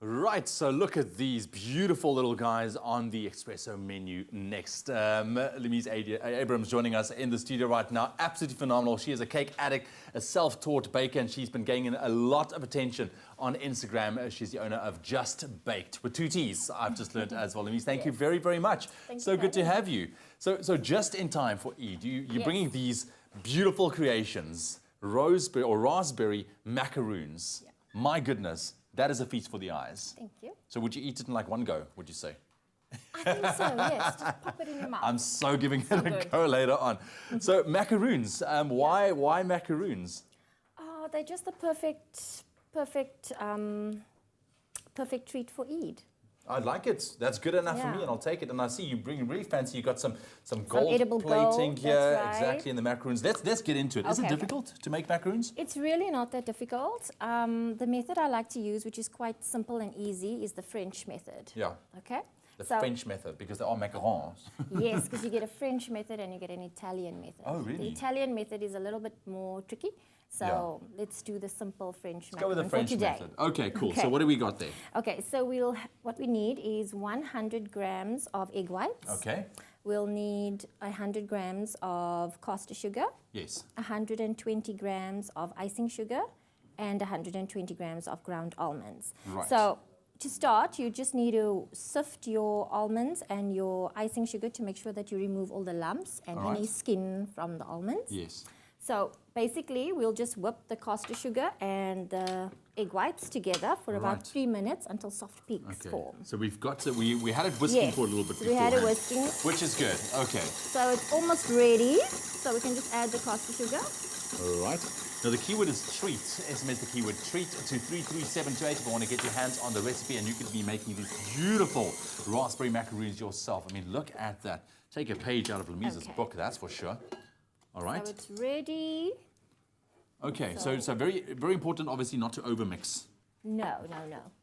Right, so look at these beautiful little guys on the Expresso menu next. Lameez Abrahams joining us in the studio right now. Absolutely phenomenal. She is a cake addict, a self-taught baker, and she's been gaining a lot of attention on Instagram. She's the owner of Just Baked, with 2 T's, I've just learned as well. Lameez, thank you very, very much. So good to have you. So just in time for Eid, you're bringing these beautiful creations, raspberry macaroons. Yeah. My goodness. That is a feast for the eyes. Thank you. So would you eat it in like one go, would you say? I think so, yes. Just pop it in your mouth. I'm so giving it a go later on. So macaroons, why macaroons? Oh, they're just the perfect treat for Eid. I like it. That's good enough for me, and I'll take it. And I see you bring really fancy. You got some gold edible plating gold, here, right. exactly, in the macaroons. Let's get into it. Is it difficult to make macaroons? It's really not that difficult. The method I like to use, which is quite simple and easy, is the French method. Yeah. Okay. The French method, because they are macarons. Yes, because you get a French method and you get an Italian method. Oh, really? The Italian method is a little bit more tricky. So let's do the simple French method. Go with the French method. Okay, cool. Okay. So what do we got there? Okay, so what we need is 100 grams of egg whites. Okay. We'll need 100 grams of caster sugar. Yes. 120 grams of icing sugar and 120 grams of ground almonds. Right. So to start, you just need to sift your almonds and your icing sugar to make sure that you remove all the lumps and any skin from the almonds. Yes. So basically, we'll just whip the caster sugar and the egg whites together for about 3 minutes until soft peaks form. So we've got to, we had it whisking for a little bit before. We had it whisking. Which is good, okay. So it's almost ready. So we can just add the caster sugar. All right. Now the keyword is treat. SMS the keyword treat to 33728 if you want to get your hands on the recipe, and you could be making these beautiful raspberry macaroons yourself. I mean, look at that. Take a page out of Lameez's book, that's for sure. All right. So it's ready. Okay, so very, very important, obviously, not to overmix. No.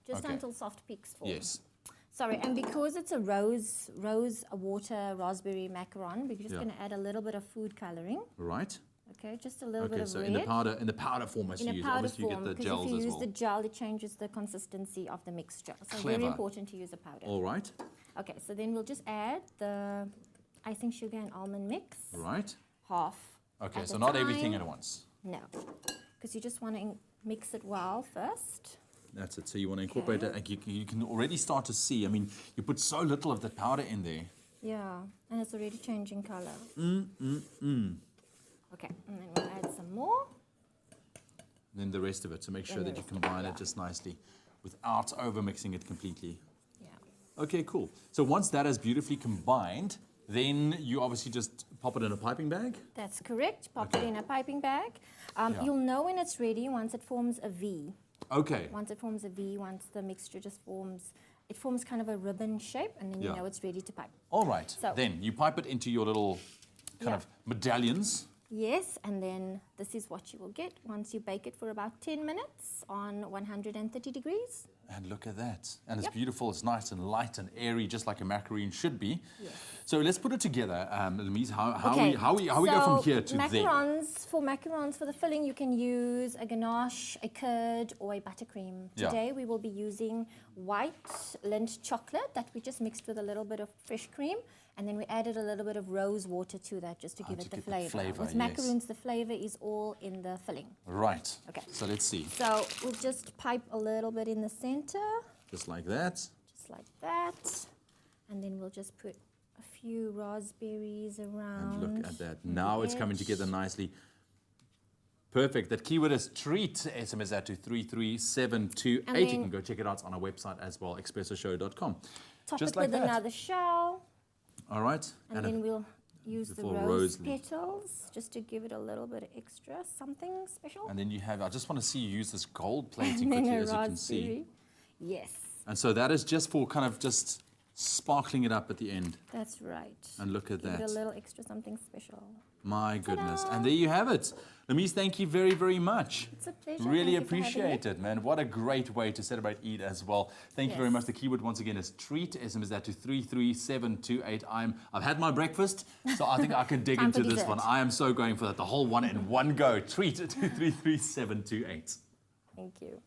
Just until soft peaks form. Yes. Sorry, and because it's a rose water raspberry macaron, we're just going to add a little bit of food coloring. Right. Okay, just a little bit of so red. in the powder form as you use. Obviously you get the gels as well. Because if you use the gel, it changes the consistency of the mixture. So very important to use a powder. All right. Okay, so then we'll just add the icing sugar and almond mix. Right. Half. Okay, so not everything at once. No, because you just want to mix it well first. That's it. So you want to incorporate it. And you can already start to see. I mean, you put so little of the powder in there. Yeah, and it's already changing color. Okay, and then we'll add some more. Then the rest of it. So make sure that you combine it just nicely without over-mixing it completely. Yeah. Okay, cool. So once that is beautifully combined, then you obviously just pop it in a piping bag? That's correct. Pop it in a piping bag. You'll know when it's ready once it forms a V. Okay. Once it forms a V, once the mixture just forms, it forms kind of a ribbon shape, and then you know it's ready to pipe. All right. So then you pipe it into your little kind of medallions. Yes, and then this is what you will get once you bake it for about 10 minutes on 130 degrees. And look at that. And it's beautiful, it's nice and light and airy, just like a macaroon should be. Yes. So let's put it together, Lameez. How we go from here to there? For macarons, for the filling, you can use a ganache, a curd, or a buttercream. Today we will be using white Lindt chocolate that we just mixed with a little bit of fresh cream. And then we added a little bit of rose water to that just to give it the flavor. With macaroons, the flavor is all in the filling. Right. Okay. So let's see. So we'll just pipe a little bit in the center. Just like that. Just like that. And then we'll just put a few raspberries around. And look at that. Now it's coming together nicely. Perfect. That keyword is treat. SMS that to 33728. You can go check it out on our website as well, expressoshow.com. Top it with another shell. All right. And then we'll use the rose petals just to give it a little bit of extra, something special. And then you have, I just want to see you use this gold plating quickly, as you can see. Yes. And so that is just for kind of just sparkling it up at the end. That's right. And look at that. Give it a little extra something special. My goodness. And there you have it. Lameez, thank you very, very much. It's a pleasure. Really appreciate it, man. What a great way to celebrate Eid as well. Thank you very much. The keyword once again is treat. SMS that to 33728. I've had my breakfast, so I think I can dig into this one. I am so going for that. The whole one in one go. Treat to 33728. Thank you.